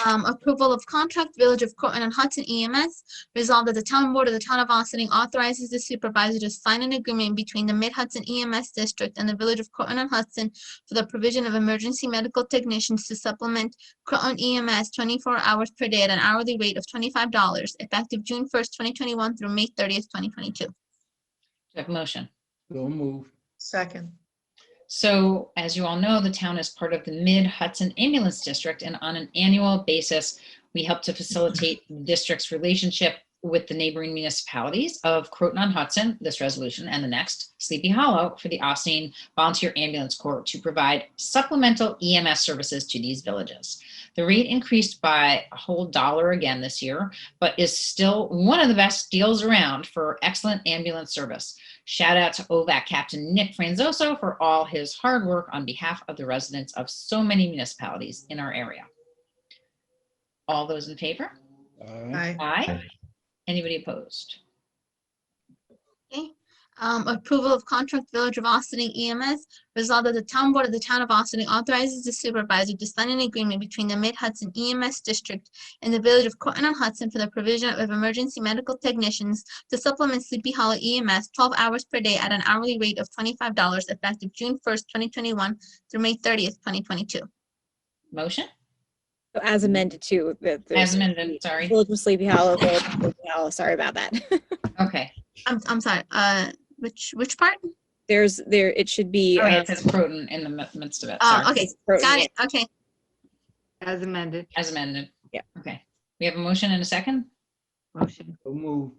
Speaker 2: Approval of contract, Village of Cortland and Hudson EMS. Resolved that the town board of the town of Austining authorizes the supervisor to sign an agreement between the Mid-Hudson EMS District and the Village of Cortland and Hudson for the provision of emergency medical technicians to supplement Cortland EMS 24 hours per day at an hourly rate of $25, effective June 1st, 2021 through May 30th, 2022.
Speaker 1: Do I have a motion?
Speaker 4: So moved.
Speaker 3: Second.
Speaker 1: So as you all know, the town is part of the Mid-Hudson Ambulance District, and on an annual basis, we help to facilitate the district's relationship with the neighboring municipalities of Croton-on-Hudson, this resolution, and the next, Sleepy Hollow, for the Austin Volunteer Ambulance Corps to provide supplemental EMS services to these villages. The rate increased by a whole $1 again this year, but is still one of the best deals around for excellent ambulance service. Shout out to OVAC Captain Nick Franzoso for all his hard work on behalf of the residents of so many municipalities in our area. All those in favor?
Speaker 4: Aye.
Speaker 3: Aye.
Speaker 1: Aye. Anybody opposed?
Speaker 2: Okay. Approval of contract Village of Austining EMS. Resolved that the town board of the town of Austining authorizes the supervisor to sign an agreement between the Mid-Hudson EMS District and the Village of Croton-on-Hudson for the provision of emergency medical technicians to supplement Sleepy Hollow EMS 12 hours per day at an hourly rate of $25 effective June 1st, 2021 through May 30th, 2022.
Speaker 1: Motion?
Speaker 9: So as amended too.
Speaker 1: As amended, sorry.
Speaker 9: Village of Sleepy Hollow, Village of Sleepy Hollow, sorry about that.
Speaker 1: Okay.
Speaker 2: I'm sorry, which part?
Speaker 9: It should be.
Speaker 1: Oh, yeah, it says Croton in the midst of it. Sorry.
Speaker 2: Okay,
Speaker 9: Croton,
Speaker 2: got
Speaker 9: yeah.
Speaker 2: it, okay.
Speaker 6: As amended.
Speaker 1: As amended.
Speaker 9: Yeah.
Speaker 1: Okay. We have a motion and a second?
Speaker 6: Motion.
Speaker 4: So moved.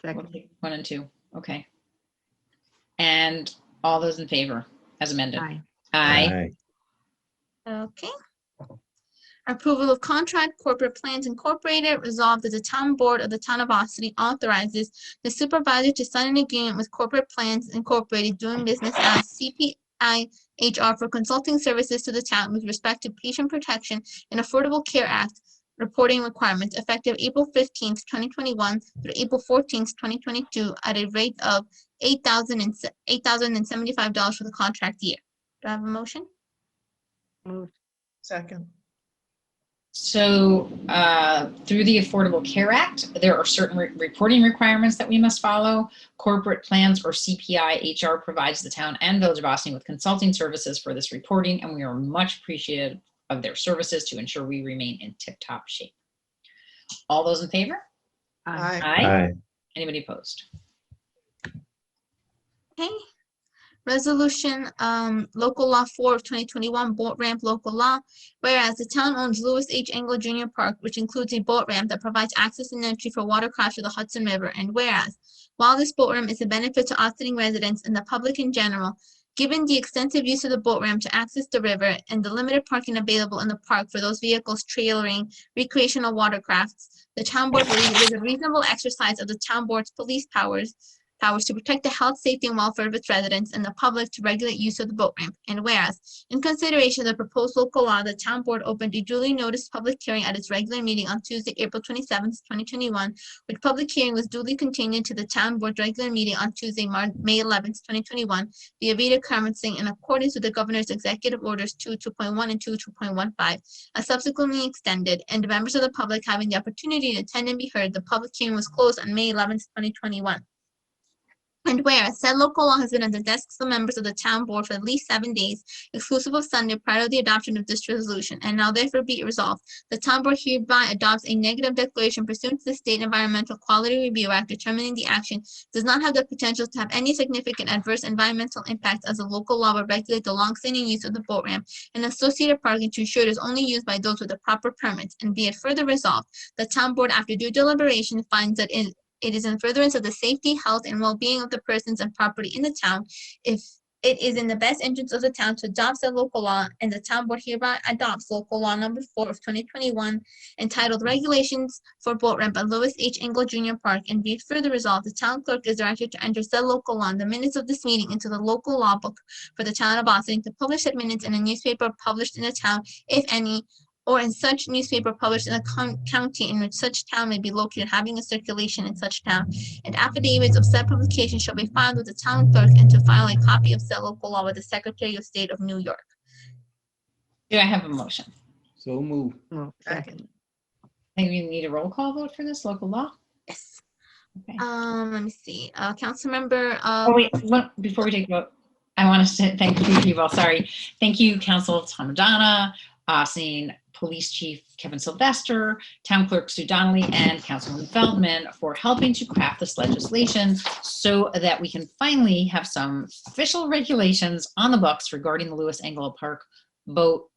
Speaker 1: We'll
Speaker 6: Second.
Speaker 1: take 1 and 2. Okay. And all those in favor as amended?
Speaker 6: Aye.
Speaker 1: Aye.
Speaker 2: Okay. Approval of contract Corporate Plans Incorporated. Resolved that the town board of the town of Austining authorizes the supervisor to sign an agreement with Corporate Plans Incorporated doing business as CPI HR for consulting services to the town with respect to patient protection and Affordable Care Act reporting requirements effective April 15th, 2021 through April 14th, 2022 at a rate of $8,075 for the contract year. Do I have a motion?
Speaker 6: Moved.
Speaker 3: Second.
Speaker 1: So through the Affordable Care Act, there are certain reporting requirements that we must follow. Corporate Plans or CPI HR provides the town and Village of Austining with consulting services for this reporting, and we are much appreciative of their services to ensure we remain in tip-top shape. All those in favor?
Speaker 6: Aye.
Speaker 3: Aye.
Speaker 1: Anybody opposed?
Speaker 2: Okay. Resolution, local law 4 of 2021, boat ramp local law. Whereas the town owns Lewis H. Engel Junior Park, which includes a boat ramp that provides access and entry for watercraft to the Hudson River. And whereas, while this boat ramp is a benefit to Austining residents and the public in general, given the extensive use of the boat ramp to access the river and the limited parking available in the park for those vehicles trailering recreational watercrafts, the town board believes it is a reasonable exercise of the town board's police powers to protect the health, safety, and welfare of its residents and the public to regulate use of the boat ramp. And whereas, in consideration of the proposed local law, the town board opened a duly noticed public hearing at its regular meeting on Tuesday, April 27th, 2021, which public hearing was duly continued to the town board regular meeting on Tuesday, May 11th, 2021, via video conferencing in accordance with the governor's executive orders 2.1 and 2.15, as subsequently extended, and the members of the public having the opportunity to attend and be heard. The public hearing was closed on May 11th, 2021. And whereas said local law has been on the desks of the members of the town board for at least 7 days, exclusive of Sunday, prior to the adoption of this resolution, and now therefore be it resolved, the town board hereby adopts a negative declaration pursuant to the State Environmental Quality Review Act, determining the action does not have the potential to have any significant adverse environmental impact as the local law will regulate the longstanding use of the boat ramp and associated parking to ensure it is only used by those with the proper permits. And be it further resolved, the town board, after due deliberation, finds that it is in furtherance of the safety, health, and well-being of the persons and property in the town, if it is in the best interest of the town to adopt the local law, and the town board hereby adopts local law number 4 of 2021, entitled Regulations for Boat Ramp at Lewis H. Engel Junior Park, and be it further resolved, the town clerk is directed to enter said local law in the minutes of this meeting into the local law book for the town of Austining, to publish said minutes in a newspaper published in the town, if any, or in such newspaper published in the county in which such town may be located, having a circulation in such town, and affidavits of said publication shall be filed with the town clerk, and to file a copy of said local law with the Secretary of State of New York.
Speaker 1: Do I have a motion?
Speaker 4: So moved.
Speaker 6: Moved. Second.
Speaker 1: I think we need a roll call vote for this local law.
Speaker 2: Yes.
Speaker 1: Okay.
Speaker 2: Let me see. Councilmember.
Speaker 1: Oh, wait, before we take a vote, I want to say thank you, people. Sorry. Thank you, Council Tomadonna, Austining Police Chief Kevin Sylvester, Town Clerk Sue Donnelly, and Councilman Feldman for helping to craft this legislation so that we can finally have some official regulations on the books regarding the Lewis Engel Park boat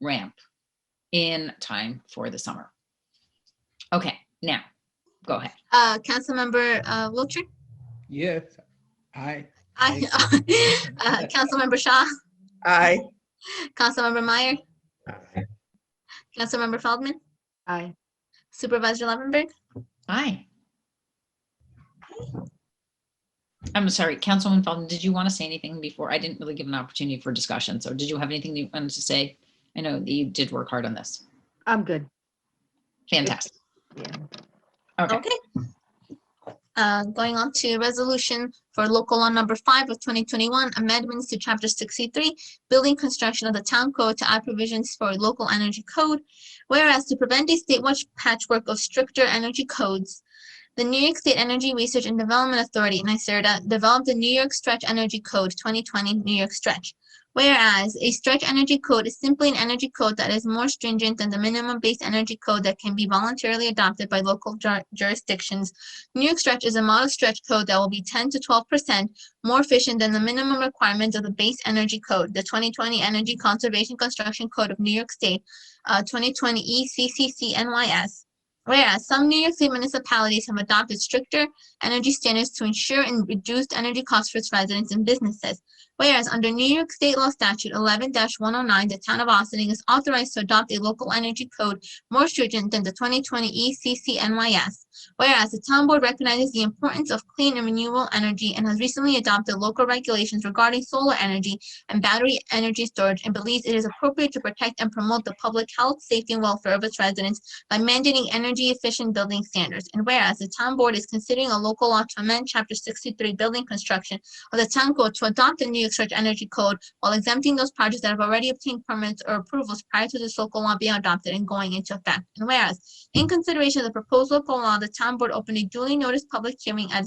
Speaker 1: ramp in time for the summer. Okay, now Go ahead.
Speaker 2: Councilmember Wiltshire?
Speaker 4: Yes. Aye.
Speaker 2: Aye. Councilmember Shaw?
Speaker 3: Aye.
Speaker 2: Councilmember Meyer?
Speaker 7: Aye.
Speaker 2: Councilmember Feldman?
Speaker 6: Aye.
Speaker 2: Supervisor Levenberg?
Speaker 1: Aye. I'm sorry, Councilwoman Feldman, did you want to say anything before? I didn't really give an opportunity for discussion. So did you have anything you wanted to say? I know that you did work hard on this.
Speaker 6: I'm good.
Speaker 1: Fantastic.
Speaker 6: Yeah.
Speaker 1: Okay.
Speaker 2: Okay. Going on to resolution for local law number 5 of 2021, amendments to chapter 63, building construction of the town code to add provisions for local energy code. Whereas to prevent a statewide patchwork of stricter energy codes, the New York State Energy Research and Development Authority, NYSERDA, developed the New York Stretch Energy Code 2020 New York Stretch. Whereas a stretch energy code is simply an energy code that is more stringent than the minimum base energy code that can be voluntarily adopted by local jurisdictions. New York Stretch is a model stretch code that will be 10 to 12% more efficient than the minimum requirements of the base energy code, the 2020 Energy Conservation Construction Code of New York State, 2020 ECCC NYS. Whereas some New York State municipalities have adopted stricter energy standards to ensure and reduced energy costs for its residents and businesses. Whereas under New York State Law Statute 11-109, the town of Austining is authorized to adopt a local energy code more stringent than the 2020 ECC NYS. Whereas the town board recognizes the importance of clean and renewable energy and has recently adopted local regulations regarding solar energy and battery energy storage and believes it is appropriate to protect and promote the public health, safety, and welfare of its residents by mandating energy efficient building standards. And whereas the town board is considering a local law to amend chapter 63 building construction of the town code to adopt the New York Stretch Energy Code while exempting those projects that have already obtained permits or approvals prior to this local law being adopted and going into effect. And whereas in consideration of the proposed local law, the town board opened a duly noticed public hearing at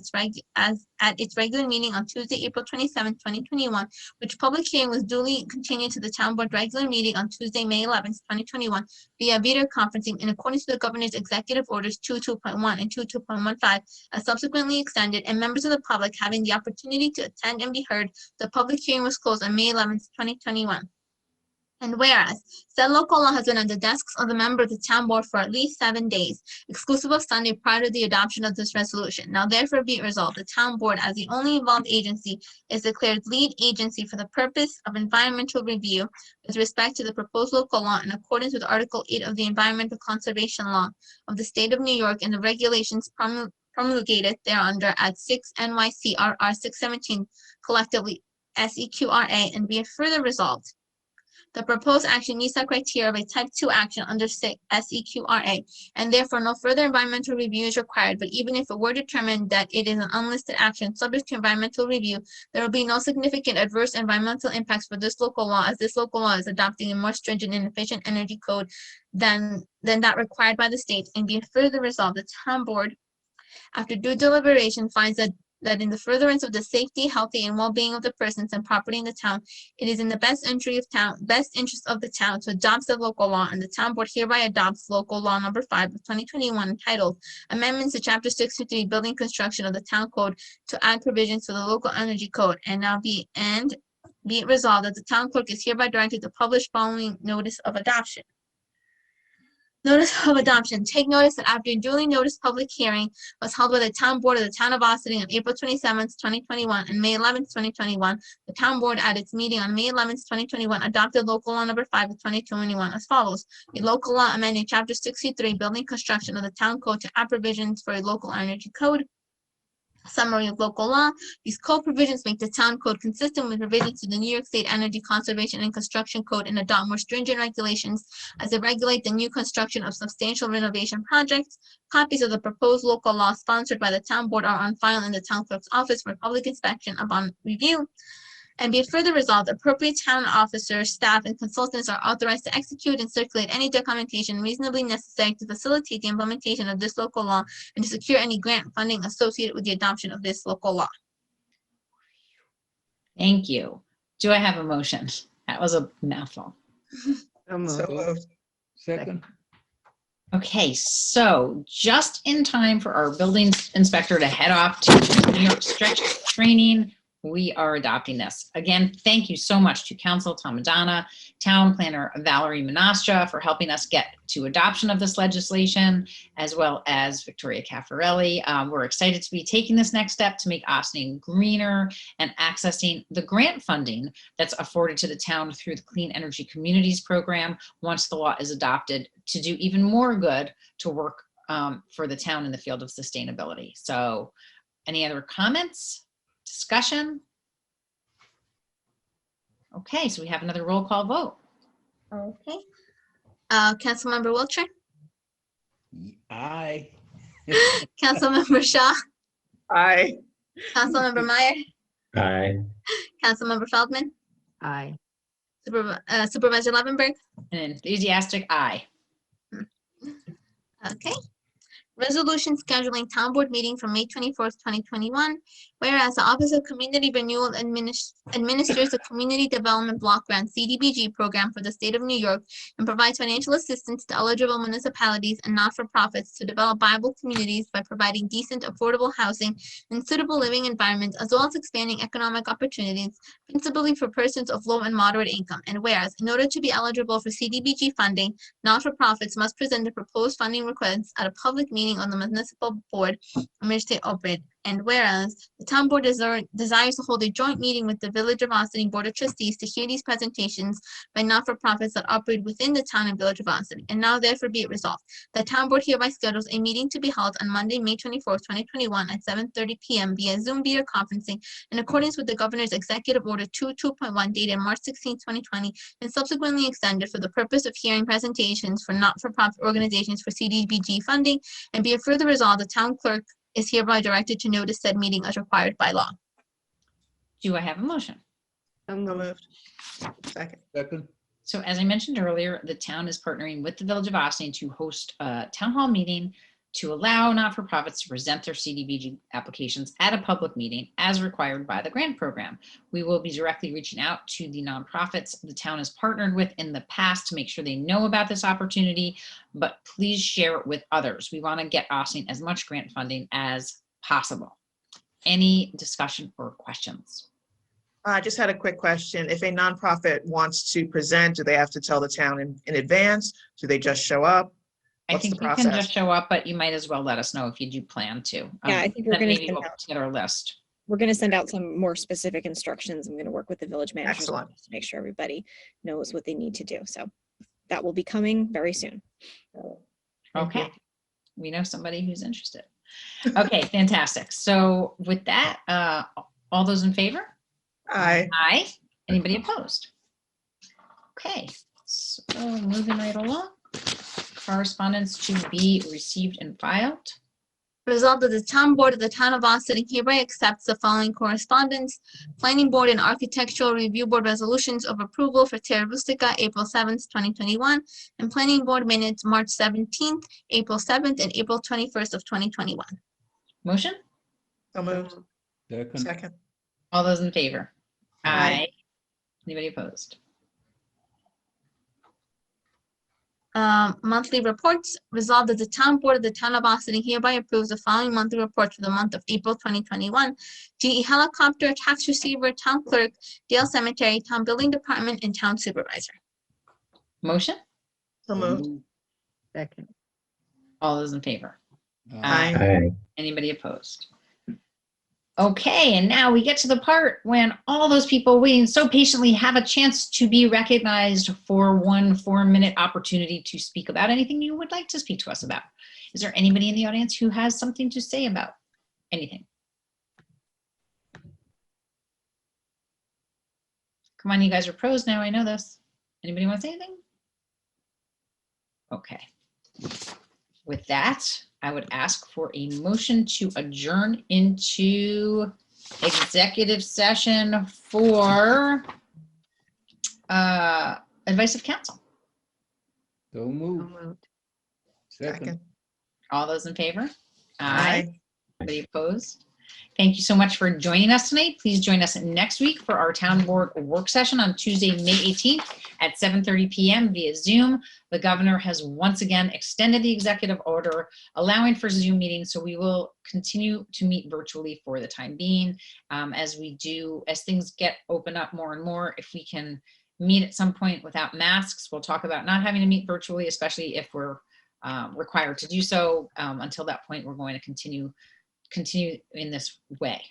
Speaker 2: its regular meeting on Tuesday, April 27, 2021, which public hearing was duly continued to the town board regular meeting on Tuesday, May 11, 2021, via video conferencing in accordance with the governor's executive orders 22.1 and 22.15, as subsequently extended, and members of the public having the opportunity to attend and be heard. The public hearing was closed on May 11, 2021. And whereas said local law has been on the desks of the member of the town board for at least 7 days, exclusive of Sunday prior to the adoption of this resolution. Now therefore be it resolved, the town board as the only involved agency is declared lead agency for the purpose of environmental review with respect to the proposed local law in accordance with Article 8 of the Environmental Conservation Law of the State of New York and the regulations promulgated thereunder at 6 NYCRR 617, collectively SEQRA, and be it further resolved. The proposed action meets the criteria of a type 2 action under SEQRA, and therefore no further environmental review is required. But even if it were determined that it is an unlisted action subject to environmental review, there will be no significant adverse environmental impacts for this local law, as this local law is adopting a more stringent and efficient energy code than that required by the state. And be further resolved, the town board, after due deliberation, finds that in the furtherance of the safety, healthy, and well-being of the persons and property in the town, it is in the best interest of the town to adopt the local law, and the town board hereby adopts local law number 5 of 2021 entitled Amendments to Chapter 63 Building Construction of the Town Code to add provisions to the local energy code. And now be it resolved that the town clerk is hereby directed to publish following notice of adoption. Notice of adoption. Take notice that after a duly noticed public hearing was held by the town board of the town of Austining on April 27th, 2021 and May 11th, 2021, the town board at its meeting on May 11th, 2021 adopted local law number 5 of 2021 as follows. A local law amending chapter 63 building construction of the town code to add provisions for a local energy code. Summary of local law. These code provisions make the town code consistent with provisions to the New York State Energy Conservation and Construction Code and adopt more stringent regulations as they regulate the new construction of substantial renovation projects. Copies of the proposed local law sponsored by the town board are on file in the town clerk's office for public inspection upon review. And be it further resolved, appropriate town officers, staff, and consultants are authorized to execute and circulate any documentation reasonably necessary to facilitate the implementation of this local law and to secure any grant funding associated with the adoption of this local law.
Speaker 1: Thank you. Do I have a motion? That was a mouthful.
Speaker 6: So moved.
Speaker 3: So moved.
Speaker 4: Second.
Speaker 1: Okay, so just in time for our building inspector to head off to New York Stretch training, We are adopting this. Again, thank you so much to Council Tom and Donna, Town Planner Valerie Menastra for helping us get to adoption of this legislation, as well as Victoria Caffarelli. We're excited to be taking this next step to make Ossining greener and accessing the grant funding that's afforded to the town through the Clean Energy Communities Program once the law is adopted to do even more good to work for the town in the field of sustainability. So any other comments? Discussion? Okay, so we have another roll call vote.
Speaker 2: Okay. Councilmember Wiltshire,
Speaker 4: Aye.
Speaker 2: Councilmember Shaw,
Speaker 3: Aye.
Speaker 2: Councilmember Meyer,
Speaker 7: Aye.
Speaker 2: Councilmember Feldman,
Speaker 6: Aye.
Speaker 2: Supervisor Levenberg.
Speaker 1: An enthusiastic aye.
Speaker 2: Okay. Resolution scheduling town board meeting for May 24th, 2021. Whereas the Office of Community Renewal administers the Community Development Block Grant CDBG program for the state of New York and provides financial assistance to eligible municipalities and not-for-profits to develop viable communities by providing decent, affordable housing and suitable living environments, as well as expanding economic opportunities, principally for persons of low and moderate income. And whereas, in order to be eligible for CDBG funding, not-for-profits must present a proposed funding request at a public meeting on the municipal board in which they operate. And whereas the town board desires to hold a joint meeting with the Village of Ossining Board of Trustees to hear these presentations by not-for-profits that operate within the town and Village of Ossining. And now therefore be it resolved, the town board hereby schedules a meeting to be held on Monday, May 24th, 2021 at 7:30 p.m. via Zoom video conferencing in accordance with the Governor's Executive Order 2.1 dated March 16, 2020, and subsequently extended for the purpose of hearing presentations for not-for-profit organizations for CDBG funding. And be it further resolved, the town clerk is hereby directed to notice said meeting as required by law.
Speaker 1: Do I have a motion?
Speaker 6: So
Speaker 3: So
Speaker 6: moved.
Speaker 3: moved. Second.
Speaker 4: Second.
Speaker 1: So as I mentioned earlier, the town is partnering with the Village of Ossining to host a town hall meeting to allow not-for-profits to present their CDBG applications at a public meeting as required by the grant program. We will be directly reaching out to the nonprofits the town has partnered with in the past to make sure they know about this opportunity, but please share it with others. We want to get Ossining as much grant funding as possible. Any discussion or questions?
Speaker 3: I just had a quick question. If a nonprofit wants to present, do they have to tell the town in advance? Do they just show up?
Speaker 1: I
Speaker 3: What's the
Speaker 1: think you can
Speaker 3: process?
Speaker 1: just show up, but you might as well let us know if you do plan to.
Speaker 9: Yeah, I think we're
Speaker 1: then
Speaker 9: gonna
Speaker 1: maybe
Speaker 9: send
Speaker 1: we'll
Speaker 9: out-
Speaker 1: get our list.
Speaker 9: We're going to send out some more specific instructions. I'm going to work with the village managers
Speaker 3: Excellent.
Speaker 9: to make sure everybody knows what they need to do. So that will be coming very soon.
Speaker 6: Thank you.
Speaker 1: Okay, we know somebody who's interested. Okay, fantastic. So with that, all those in favor?
Speaker 3: Aye.
Speaker 1: Aye. Anybody opposed? Okay, so moving right along. Correspondence to be received and filed.
Speaker 2: Resolved that the town board of the town of Ossining hereby accepts the following correspondence. Planning board and architectural review board resolutions of approval for Terra Rustica, April 7th, 2021, and planning board minutes, March 17th, April 7th, and April 21st of 2021.
Speaker 1: Motion?
Speaker 3: So moved.
Speaker 4: Second.
Speaker 3: Second.
Speaker 1: All those in favor?
Speaker 3: Aye.
Speaker 1: Anybody opposed?
Speaker 2: Monthly reports. Resolved that the town board of the town of Ossining hereby approves the following monthly report for the month of April 2021. GE helicopter, tax receiver, town clerk, Dale Cemetery, town building department, and town supervisor.
Speaker 1: Motion?
Speaker 3: So moved.
Speaker 6: Second.
Speaker 1: All those in favor?
Speaker 3: Aye.
Speaker 7: Aye.
Speaker 1: Anybody opposed? Okay, and now we get to the part when all those people waiting so patiently have a chance to be recognized for one 4-minute opportunity to speak about anything you would like to speak to us about. Is there anybody in the audience who has something to say about anything? Come on, you guys are pros now, I know this. Anybody want to say anything? Okay. With that, I would ask for a motion to adjourn into executive session for advice of counsel.
Speaker 4: So
Speaker 6: So
Speaker 4: moved.
Speaker 6: moved.
Speaker 4: Second.
Speaker 3: Second.
Speaker 1: All those in favor?
Speaker 3: Aye.
Speaker 1: Anybody opposed? Thank you so much for joining us tonight. Please join us next week for our town board work session on Tuesday, May 18th at 7:30 p.m. via Zoom. The governor has once again extended the executive order allowing for Zoom meetings, so we will continue to meet virtually for the time being. As things get open up more and more, if we can meet at some point without masks, we'll talk about not having to meet virtually, especially if we're required to do so. Until that point, we're going to continue in this way.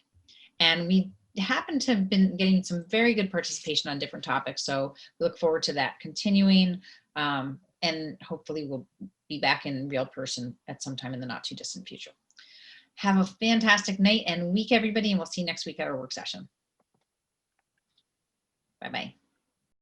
Speaker 1: And we happen to have been getting some very good participation on different topics. So we look forward to that continuing. And hopefully we'll be back in real person at some time in the not too distant future. Have a fantastic night and week, everybody. And we'll see you next week at our work session. Bye-bye.